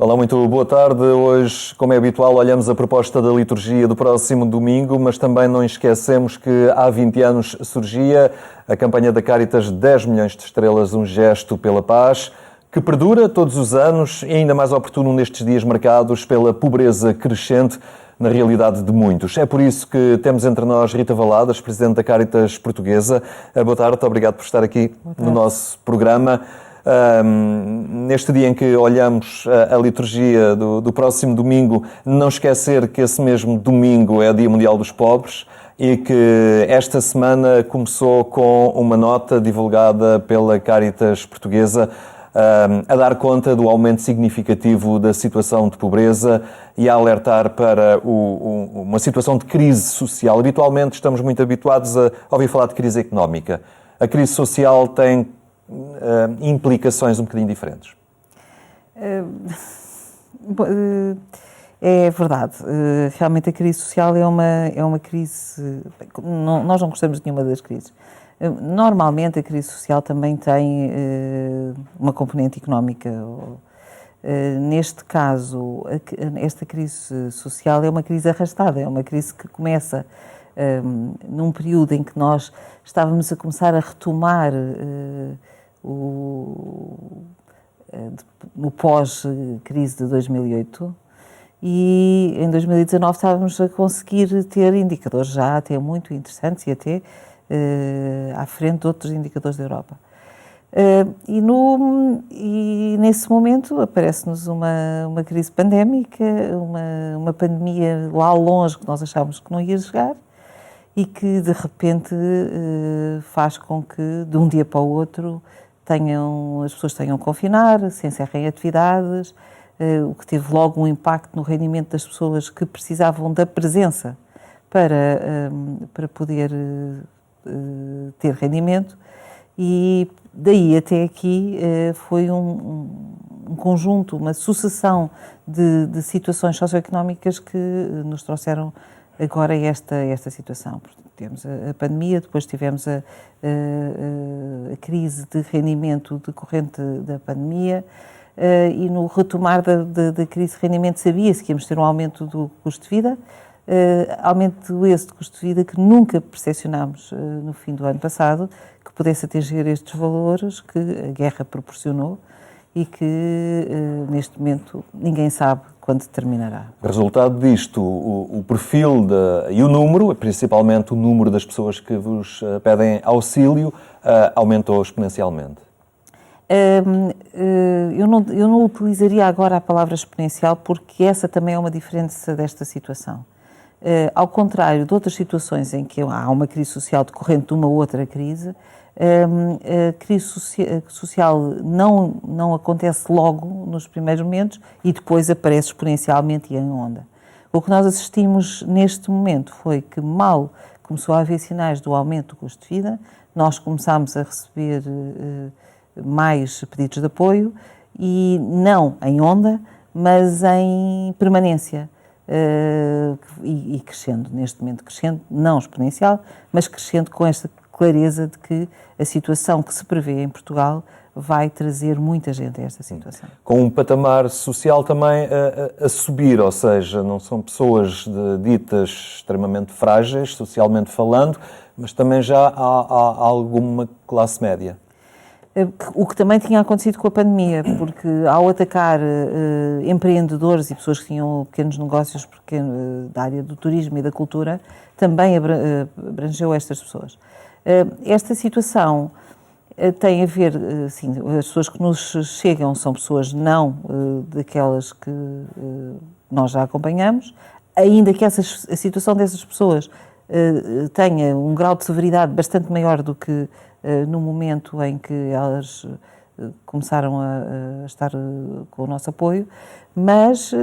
Olá, muito boa tarde. Hoje, como é habitual, olhamos a proposta da liturgia do próximo domingo, mas também não esquecemos que há 20 anos surgia a campanha da Caritas 10 milhões de estrelas, um gesto pela paz, que perdura todos os anos e ainda mais oportuno nestes dias marcados pela pobreza crescente na realidade de muitos. É por isso que temos entre nós Rita Valadas, Presidente da Caritas Portuguesa. Boa tarde, obrigado por estar aqui no nosso programa. Neste dia em que olhamos a liturgia do próximo domingo, não esquecer que esse mesmo domingo é o Dia Mundial dos Pobres e que esta semana começou com uma nota divulgada pela Caritas Portuguesa a dar conta do aumento significativo da situação de pobreza e a alertar para uma situação de crise social. Habitualmente estamos muito habituados a ouvir falar de crise económica. A crise social tem implicações um bocadinho diferentes. É verdade. Realmente a crise social é uma crise... Nós não gostamos de nenhuma das crises. Normalmente a crise social também tem uma componente económica. Neste caso, esta crise social é uma crise arrastada, é uma crise que começa num período em que nós estávamos a começar a retomar no pós-crise de 2008 e em 2019 estávamos a conseguir ter indicadores já até muito interessantes e até à frente de outros indicadores da Europa. E nesse momento aparece-nos uma crise pandémica, uma pandemia lá longe que nós achávamos que não ia chegar e que de repente faz com que de um dia para o outro as pessoas tenham que confinar, se encerrem atividades, o que teve logo um impacto no rendimento das pessoas que precisavam da presença para poder ter rendimento, e daí até aqui foi um conjunto, uma sucessão de situações socioeconómicas que nos trouxeram agora esta situação. Temos a pandemia, depois tivemos a crise de rendimento decorrente da pandemia, e no retomar da crise de rendimento sabia-se que íamos ter um aumento do custo de vida, aumento esse de custo de vida que nunca percepcionámos no fim do ano passado, que pudesse atingir estes valores que a guerra proporcionou e que neste momento ninguém sabe quando terminará. Resultado disto, o perfil e o número, principalmente o número das pessoas que vos pedem auxílio, aumentou exponencialmente. Eu não utilizaria agora a palavra exponencial porque essa também é uma diferença desta situação. Ao contrário de outras situações em que há uma crise social decorrente de uma outra crise, a crise social não acontece logo nos primeiros momentos e depois aparece exponencialmente e em onda. O que nós assistimos neste momento foi que mal começou a haver sinais do aumento do custo de vida, nós começámos a receber mais pedidos de apoio e não em onda, mas em permanência. E crescendo, neste momento crescendo, não exponencial, mas crescendo com esta clareza de que a situação que se prevê em Portugal vai trazer muita gente a esta situação. Com um patamar social também a subir, ou seja, não são pessoas ditas extremamente frágeis, socialmente falando, mas também já há alguma classe média. O que também tinha acontecido com a pandemia, porque ao atacar empreendedores e pessoas que tinham pequenos negócios da área do turismo e da cultura, também abrangeu estas pessoas. Esta situação tem a ver, sim, as pessoas que nos chegam são pessoas não daquelas que nós já acompanhamos, ainda que a situação dessas pessoas tenha um grau de severidade bastante maior do que no momento em que elas começaram a estar com o nosso apoio, mas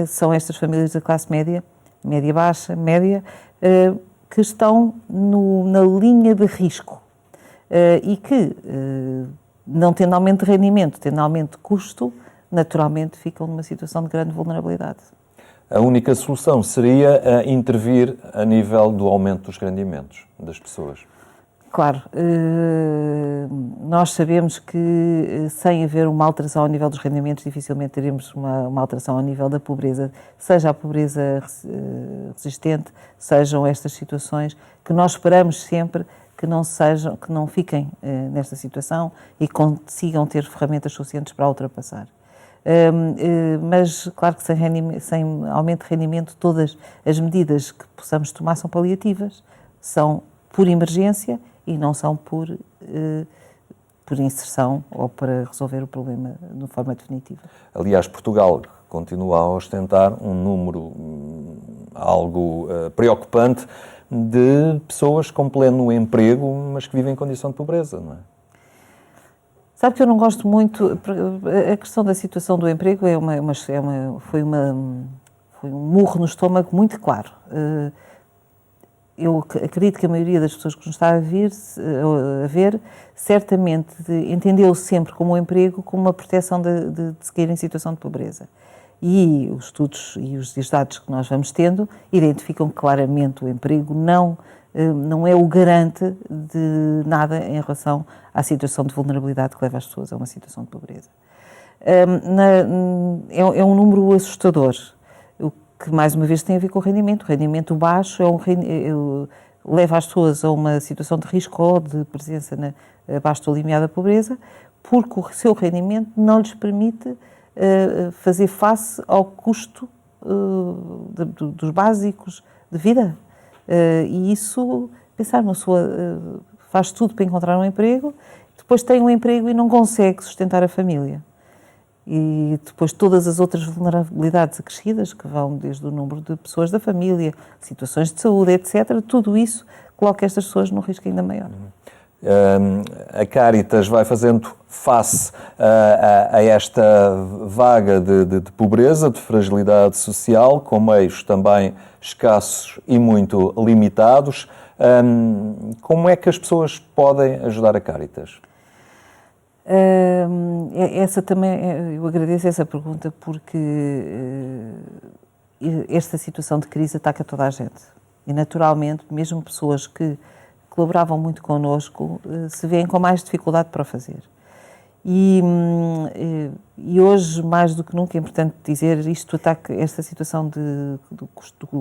são estas famílias da classe média, média baixa, média, que estão na linha de risco e que, não tendo aumento de rendimento, tendo aumento de custo, naturalmente ficam numa situação de grande vulnerabilidade. A única solução seria intervir a nível do aumento dos rendimentos das pessoas. Claro, nós sabemos que sem haver uma alteração ao nível dos rendimentos, dificilmente teremos uma alteração ao nível da pobreza, seja a pobreza resistente, sejam estas situações que nós esperamos sempre que não fiquem nesta situação e consigam ter ferramentas suficientes para a ultrapassar. Mas, claro que sem aumento de rendimento, todas as medidas que possamos tomar são paliativas, são por emergência e não são por inserção ou para resolver o problema de forma definitiva. Aliás, Portugal continua a ostentar um número algo preocupante de pessoas com pleno emprego, mas que vivem em condição de pobreza, não é? Sabe que eu não gosto muito. A questão da situação do emprego foi um murro no estômago muito claro. Eu acredito que a maioria das pessoas que nos está a ver certamente entendeu sempre como o emprego como uma proteção de seguir em situação de pobreza. E os estudos e os dados que nós vamos tendo identificam claramente o emprego não é o garante de nada em relação à situação de vulnerabilidade que leva as pessoas a uma situação de pobreza. É um número assustador, o que mais uma vez tem a ver com o rendimento. O rendimento baixo leva as pessoas a uma situação de risco ou de presença abaixo do limiar da pobreza, porque o seu rendimento não lhes permite fazer face ao custo dos básicos de vida. E isso, pensar uma pessoa faz tudo para encontrar um emprego, depois tem um emprego e não consegue sustentar a família. E depois todas as outras vulnerabilidades acrescidas, que vão desde o número de pessoas da família, situações de saúde, etc., tudo isso coloca estas pessoas num risco ainda maior. A Cáritas vai fazendo face a esta vaga de pobreza, de fragilidade social, com meios também escassos e muito limitados. Como é que as pessoas podem ajudar a Cáritas? Essa também, eu agradeço essa pergunta porque esta situação de crise ataca toda a gente. E naturalmente, mesmo pessoas que colaboravam muito connosco, se veem com mais dificuldade para o fazer. E hoje, mais do que nunca, é importante dizer, esta situação do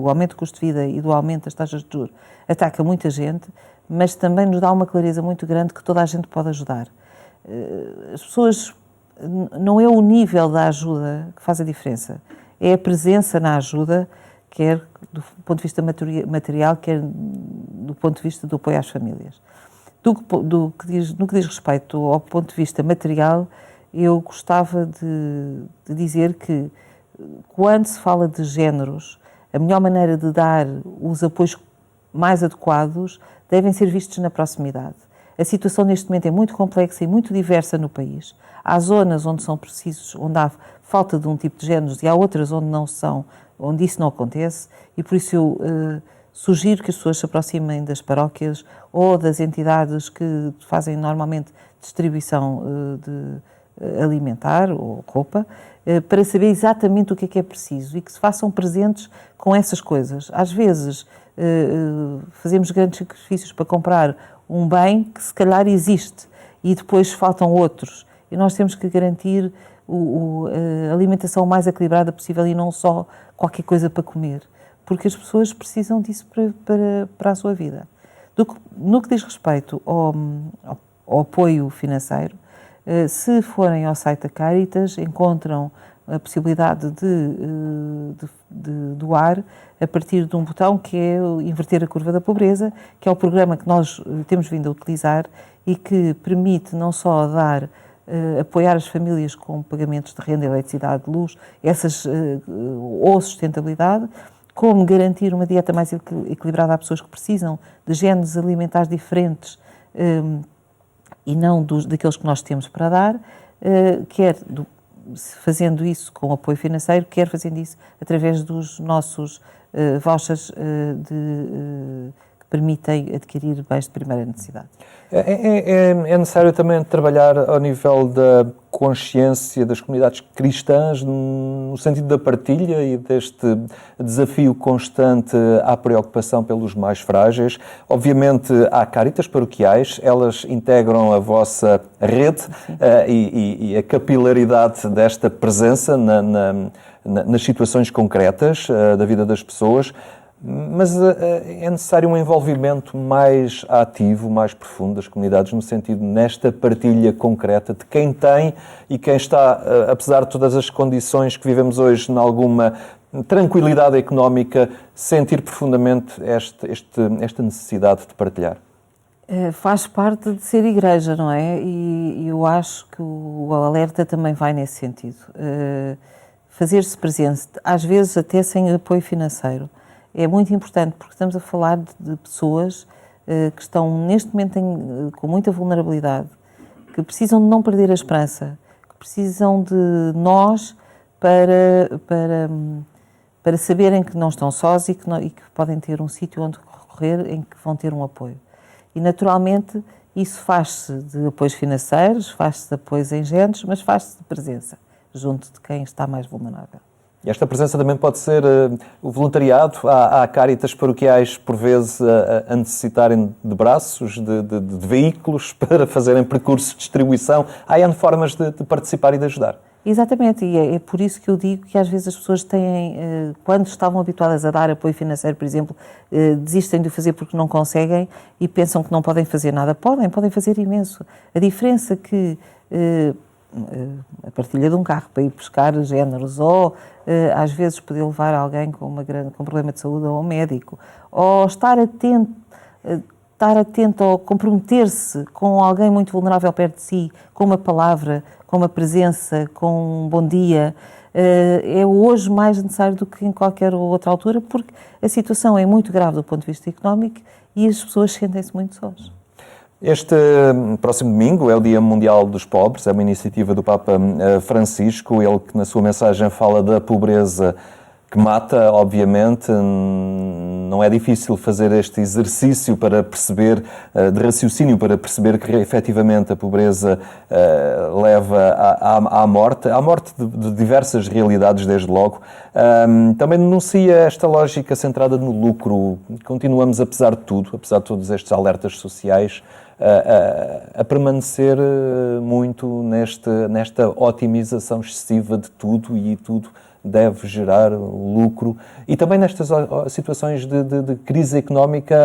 aumento do custo de vida e do aumento das taxas de juros ataca muita gente, mas também nos dá uma clareza muito grande que toda a gente pode ajudar. As pessoas, não é o nível da ajuda que faz a diferença, é a presença na ajuda, quer do ponto de vista material, quer do ponto de vista do apoio às famílias. No que diz respeito ao ponto de vista material, eu gostava de dizer que, quando se fala de géneros, a melhor maneira de dar os apoios mais adequados devem ser vistos na proximidade. A situação neste momento é muito complexa e muito diversa no país. Há zonas onde são precisos, onde há falta de um tipo de géneros, e há outras onde não são, onde isso não acontece, e por isso eu sugiro que as pessoas se aproximem das paróquias ou das entidades que fazem normalmente distribuição de alimentar ou roupa, para saber exatamente o que é preciso e que se façam presentes com essas coisas. Às vezes fazemos grandes sacrifícios para comprar um bem que se calhar existe e depois faltam outros. E nós temos que garantir a alimentação mais equilibrada possível e não só qualquer coisa para comer, porque as pessoas precisam disso para a sua vida. No que diz respeito ao apoio financeiro, se forem ao site da Cáritas, encontram a possibilidade de doar a partir de um botão que é Inverter a Curva da Pobreza, que é o programa que nós temos vindo a utilizar e que permite não só apoiar as famílias com pagamentos de renda, eletricidade, luz, ou sustentabilidade, como garantir uma dieta mais equilibrada a pessoas que precisam de géneros alimentares diferentes e não daqueles que nós temos para dar, quer fazendo isso com apoio financeiro, quer fazendo isso através dos nossos vouchers que permitem adquirir bens de primeira necessidade. É necessário também trabalhar ao nível da consciência das comunidades cristãs no sentido da partilha e deste desafio constante à preocupação pelos mais frágeis. Obviamente há Cáritas paroquiais, elas integram a vossa rede e a capilaridade desta presença nas situações concretas da vida das pessoas. Mas é necessário um envolvimento mais ativo, mais profundo das comunidades, no sentido, nesta partilha concreta de quem tem e quem está, apesar de todas as condições que vivemos hoje, em alguma tranquilidade económica, sentir profundamente esta necessidade de partilhar. Faz parte de ser igreja, não é? E eu acho que o alerta também vai nesse sentido. Fazer-se presente, às vezes até sem apoio financeiro. É muito importante, porque estamos a falar de pessoas que estão neste momento com muita vulnerabilidade, que precisam de não perder a esperança, que precisam de nós para saberem que não estão sós e que podem ter um sítio onde recorrer, em que vão ter um apoio. E naturalmente isso faz-se de apoios financeiros, faz-se de apoios ingentes, mas faz-se de presença junto de quem está mais vulnerável. E esta presença também pode ser o voluntariado. Há Cáritas paroquiais, por vezes, a necessitarem de braços, de veículos para fazerem percursos de distribuição. Há N formas de participar e de ajudar. Exatamente, e é por isso que eu digo que às vezes as pessoas têm, quando estavam habituadas a dar apoio financeiro, por exemplo, desistem de o fazer porque não conseguem e pensam que não podem fazer nada. Podem fazer imenso. A diferença que a partilha de um carro para ir buscar géneros ou às vezes poder levar alguém com um problema de saúde ao médico, ou estar atento ou comprometer-se com alguém muito vulnerável perto de si, com uma palavra, com uma presença, com um bom dia, é hoje mais necessário do que em qualquer outra altura, porque a situação é muito grave do ponto de vista económico e as pessoas sentem-se muito sós. Este próximo domingo é o Dia Mundial dos Pobres, é uma iniciativa do Papa Francisco, ele que na sua mensagem fala da pobreza que mata, obviamente. Não é difícil fazer este exercício para perceber, de raciocínio, para perceber que efetivamente a pobreza leva à morte de diversas realidades, desde logo. Também denuncia esta lógica centrada no lucro. Continuamos, apesar de tudo, apesar de todos estes alertas sociais, a permanecer muito nesta otimização excessiva de tudo, e tudo deve gerar lucro. E também nestas situações de crise económica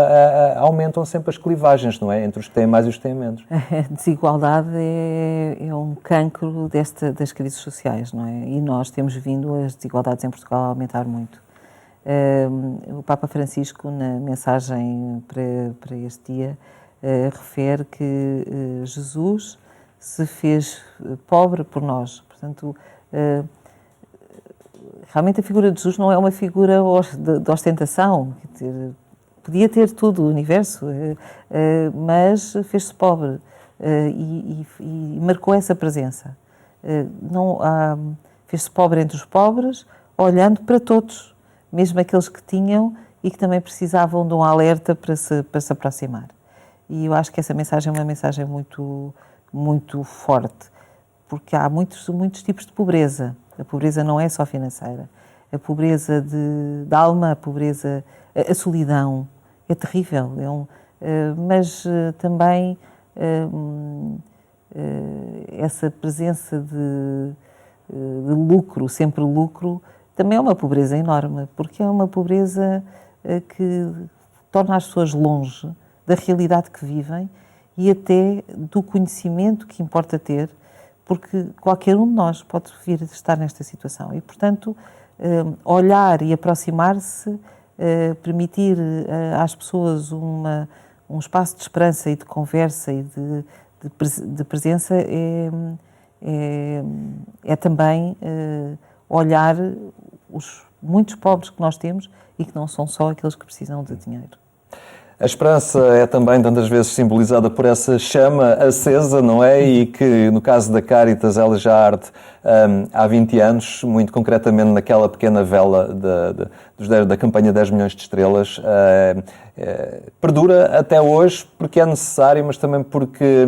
aumentam sempre as clivagens, não é? Entre os que têm mais e os que têm menos. A desigualdade é um cancro das crises sociais, não é? E nós temos vindo as desigualdades em Portugal a aumentar muito. O Papa Francisco, na mensagem para este dia, refere que Jesus se fez pobre por nós. Portanto, realmente a figura de Jesus não é uma figura de ostentação. Quer dizer, podia ter tudo o universo, mas fez-se pobre e marcou essa presença. Fez-se pobre entre os pobres, olhando para todos, mesmo aqueles que tinham e que também precisavam de um alerta para se aproximar. E eu acho que essa mensagem é uma mensagem muito, muito forte, porque há muitos tipos de pobreza. A pobreza não é só financeira. A pobreza de alma, a pobreza, a solidão é terrível. Mas também essa presença de lucro, sempre lucro, também é uma pobreza enorme, porque é uma pobreza que torna as pessoas longe da realidade que vivem e até do conhecimento que importa ter, porque qualquer um de nós pode vir a estar nesta situação. E, portanto, olhar e aproximar-se, permitir às pessoas um espaço de esperança e de conversa e de presença é também olhar os muitos pobres que nós temos e que não são só aqueles que precisam de dinheiro. A esperança é também tantas vezes simbolizada por essa chama acesa, não é? E que no caso da Cáritas ela já arde há 20 anos, muito concretamente naquela pequena vela da campanha 10 milhões de estrelas. Perdura até hoje porque é necessário, mas também porque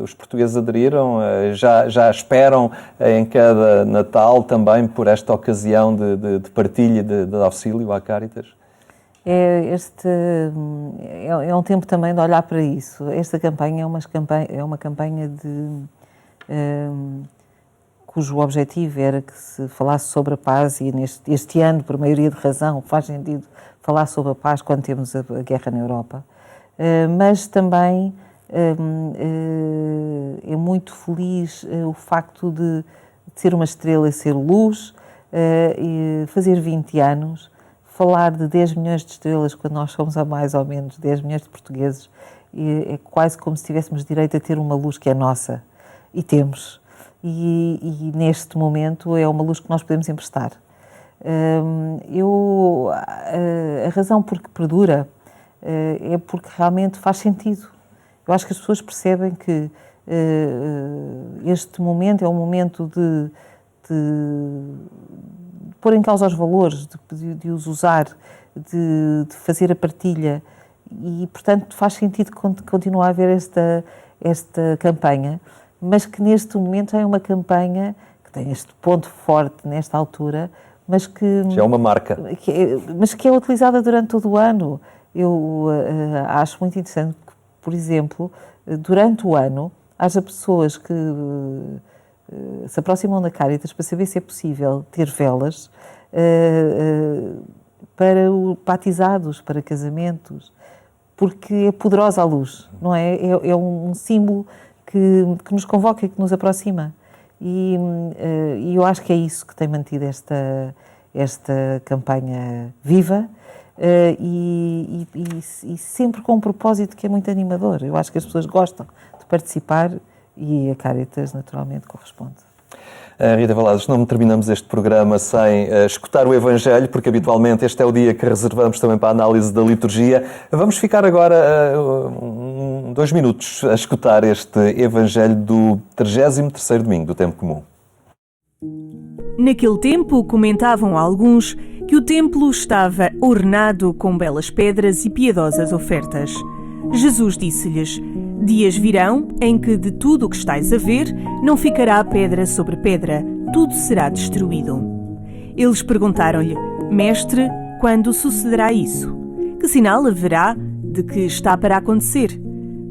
os portugueses aderiram, já esperam em cada Natal também por esta ocasião de partilha de auxílio à Cáritas. É um tempo também de olhar para isso. Esta campanha é uma campanha cujo objetivo era que se falasse sobre a paz, e este ano, por maioria de razão, faz sentido falar sobre a paz quando temos a guerra na Europa. Mas também é muito feliz o facto de ser uma estrela e ser luz, e fazer 20 anos, falar de 10 milhões de estrelas quando nós somos a mais ou menos 10 milhões de portugueses, é quase como se tivéssemos direito a ter uma luz que é nossa, e temos. E neste momento é uma luz que nós podemos emprestar. A razão por que perdura é porque realmente faz sentido. Eu acho que as pessoas percebem que este momento é um momento de pôr em causa os valores, de os usar, de fazer a partilha, e portanto faz sentido continuar a haver esta campanha, mas que neste momento é uma campanha que tem este ponto forte nesta altura, mas que... Já é uma marca. Mas que é utilizada durante todo o ano. Eu acho muito interessante que, por exemplo, durante o ano, haja pessoas que se aproximam da Cáritas para saber se é possível ter velas para batizados, para casamentos, porque é poderosa a luz, não é? É um símbolo que nos convoca e que nos aproxima. E eu acho que é isso que tem mantido esta campanha viva, e sempre com um propósito que é muito animador. Eu acho que as pessoas gostam de participar e a Cáritas, naturalmente, corresponde. Rita Valadas, não terminamos este programa sem escutar o Evangelho, porque habitualmente este é o dia que reservamos também para a análise da liturgia. Vamos ficar agora 2 minutos a escutar este Evangelho do 33º domingo do Tempo Comum. Naquele tempo, comentavam alguns que o templo estava ornado com belas pedras e piedosas ofertas. Jesus disse-lhes: dias virão em que de tudo o que estais a ver não ficará pedra sobre pedra, tudo será destruído. Eles perguntaram-lhe: Mestre, quando sucederá isso? Que sinal haverá de que está para acontecer?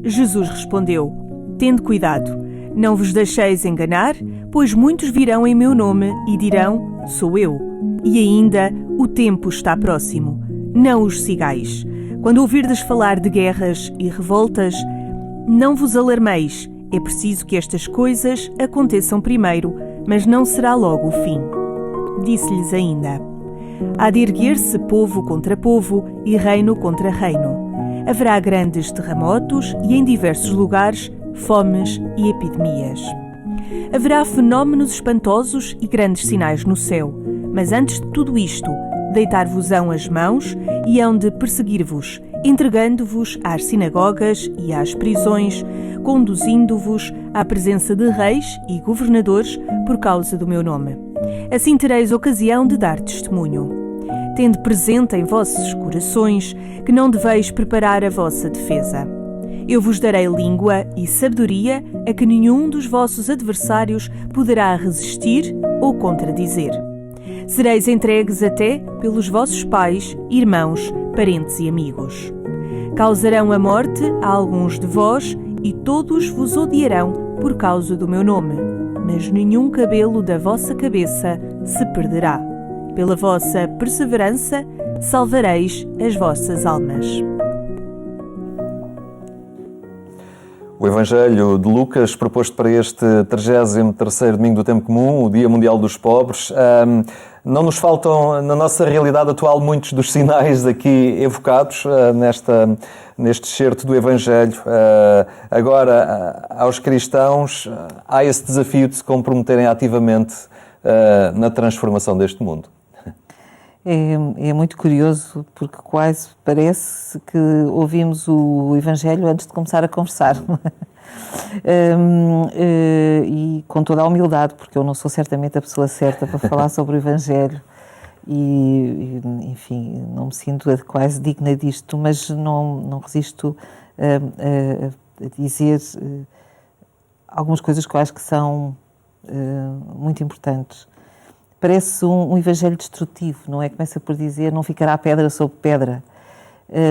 Jesus respondeu: Tende cuidado, não vos deixeis enganar, pois muitos virão em meu nome e dirão: Sou eu. E ainda, o tempo está próximo. Não os sigais. Quando ouvirdes falar de guerras e revoltas, não vos alarmeis, é preciso que estas coisas aconteçam primeiro, mas não será logo o fim. Disse-lhes ainda: há de erguer-se povo contra povo e reino contra reino. Haverá grandes terremotos e, em diversos lugares, fomes e epidemias. Haverá fenómenos espantosos e grandes sinais no céu, mas antes de tudo isto, deitar-vos-ão as mãos e hão de perseguir-vos, entregando-vos às sinagogas e às prisões, conduzindo-vos à presença de reis e governadores por causa do meu nome. Assim tereis ocasião de dar testemunho. Tende presente em vossos corações que não deveis preparar a vossa defesa. Eu vos darei língua e sabedoria a que nenhum dos vossos adversários poderá resistir ou contradizer. Sereis entregues até pelos vossos pais, irmãos, parentes e amigos. Causarão a morte a alguns de vós e todos vos odiarão por causa do meu nome, mas nenhum cabelo da vossa cabeça se perderá. Pela vossa perseverança salvareis as vossas almas. O Evangelho de Lucas, proposto para este 33º domingo do Tempo Comum, o Dia Mundial dos Pobres. Não nos faltam, na nossa realidade atual, muitos dos sinais aqui evocados neste excerto do Evangelho. Agora, aos cristãos, há esse desafio de se comprometerem ativamente na transformação deste mundo. É muito curioso, porque quase parece que ouvimos o Evangelho antes de começar a conversar. E com toda a humildade, porque eu não sou certamente a pessoa certa para falar sobre o Evangelho enfim, não me sinto quase digna disto, mas não resisto a dizer algumas coisas que eu acho que são muito importantes. Parece um evangelho destrutivo, não é? Começa por dizer, não ficará pedra sobre pedra,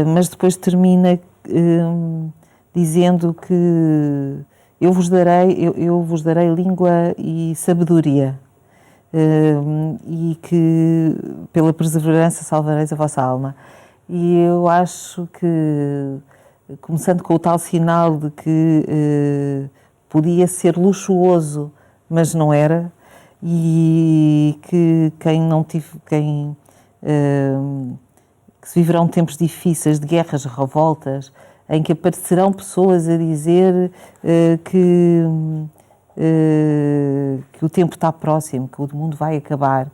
mas depois termina dizendo que eu vos darei língua e sabedoria, e que pela perseverança salvareis a vossa alma. E eu acho que, começando com o tal sinal de que podia ser luxuoso, mas não era, e que que se viverão tempos difíceis de guerras, revoltas, em que aparecerão pessoas a dizer que o tempo está próximo, que o mundo vai acabar,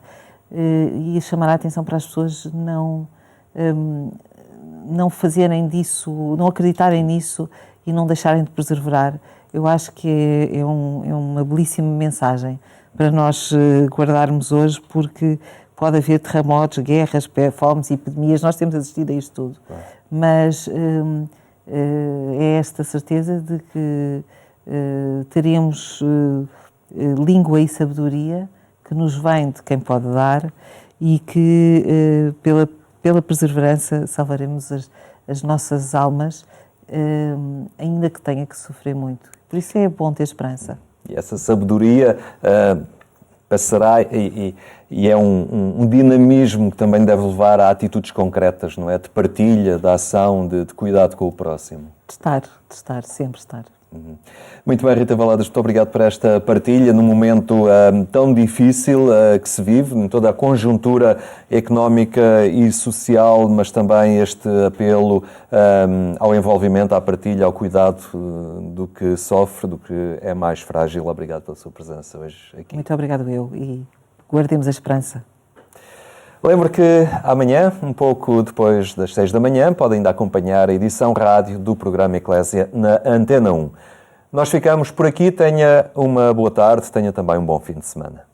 e a chamar a atenção para as pessoas não fazerem disso, não acreditarem nisso e não deixarem de perseverar. Eu acho que é uma belíssima mensagem para nós guardarmos hoje, porque pode haver terremotos, guerras, fomes, epidemias, nós temos assistido a isto tudo. Claro. Mas é esta certeza de que teremos língua e sabedoria que nos vem de quem pode dar, e que pela perseverança salvaremos as nossas almas, ainda que tenha que sofrer muito. Por isso é bom ter esperança. E essa sabedoria passará e é um dinamismo que também deve levar a atitudes concretas, não é? De partilha, de ação, de cuidado com o próximo. De estar, sempre estar. Muito bem, Rita Valadas, muito obrigado por esta partilha num momento tão difícil que se vive, em toda a conjuntura económica e social, mas também este apelo ao envolvimento, à partilha, ao cuidado do que sofre, do que é mais frágil. Obrigado pela sua presença hoje aqui. Muito obrigado eu, e guardemos a esperança. Lembro que amanhã, um pouco depois das 6 da manhã, podem ainda acompanhar a edição rádio do programa Eclésia na Antena 1. Nós ficamos por aqui. Tenha uma boa tarde, tenha também um bom fim de semana.